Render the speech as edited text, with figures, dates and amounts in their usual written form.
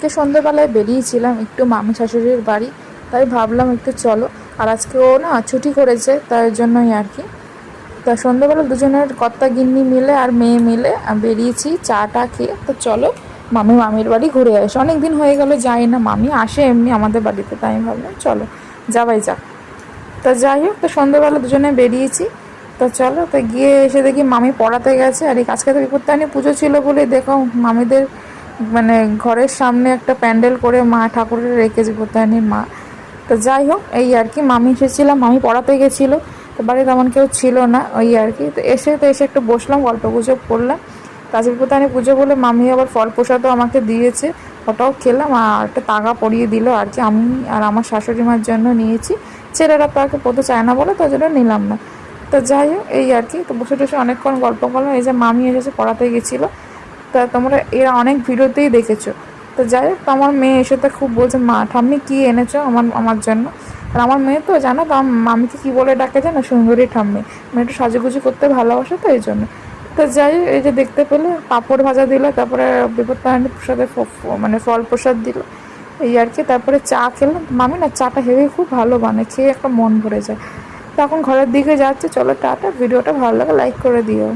আজকে সন্ধ্যেবেলায় বেরিয়েছিলাম একটু মামি শাশুড়ির বাড়ি, তাই ভাবলাম একটু চলো। আর আজকে ও না ছুটি করেছে, তাই জন্যই আর কি। তা সন্ধ্যেবেলা দুজনের কর্তা গিন্নি মিলে আর মেয়ে মিলে বেরিয়েছি চাটা খেয়ে। তো চলো মামির বাড়ি ঘুরে আসি, অনেক দিন হয়ে গেল যাই না, মামি আসে এমনি আমাদের বাড়িতে, তাই আমি ভাবলাম চলো যাওয়াই যাক। তা যাই হোক, তো সন্ধ্যেবেলা দুজনে বেরিয়েছি। তো চলো, তো গিয়ে এসে দেখি মামি পড়াতে গেছে। আর এই আজকে তো বিপত্তারিণী পুজো ছিল বলে দেখো মামিদের মানে ঘরের সামনে একটা প্যান্ডেল করে মা ঠাকুরের রেখেছে, বিপত্তারিণীর মা। তো যাই হোক, এই আর কি, মামি এসেছিলাম, মামি পড়াতে গেছিলো, তো বাড়িতে তেমন কেউ ছিল না, ওই আর কি। তো এসে একটু বসলাম, গল্প গুজব করলাম। তাজা বিপত্তারিণী পুজো বলে মামি আবার ফল প্রসাদও আমাকে দিয়েছে, ওটাও খেলাম। আর একটা তাগা পরিয়ে দিল আর কি, আমি আর আমার শাশুড়ি মার জন্য নিয়েছি। ছেলেরা তো আগে পড়তে চায় না বলে, তার জন্য নিলাম না। তো যাই হোক, এই আর কি, তো বসে টসে অনেকক্ষণ গল্প করলাম। এই যে মামি এসেছে পড়াতে গেছিলো, তা তোমরা এরা অনেক ভিডিওতেই দেখেছো। তো যাই হোক, তো আমার মেয়ে এসে তো খুব বলছে, মা ঠাম্মি কী এনেছো আমার জন্য। আর আমার মেয়ে তো জানো তো আমার মামিকে কী বলে ডাকে জানো, সুন্দরী ঠাম্মি। মেয়ে একটু সাজুগুজু করতে ভালোবাসে, তো এই জন্য। তো যাই হোক, এই যে দেখতে পেলে পাঁপড় ভাজা দিল, তারপরে বিপত্তারিণী প্রসাদে মানে ফল প্রসাদ দিল, এই আর কি। তারপরে চা খেলাম, মামি না চাটা হেভি খুব ভালো বানায়, খেয়ে একটা মন ভরে যায়। তো এখন ঘরের দিকে যাচ্ছে, চলো টাটা। ভিডিওটা ভালো লাগে লাইক করে দিও।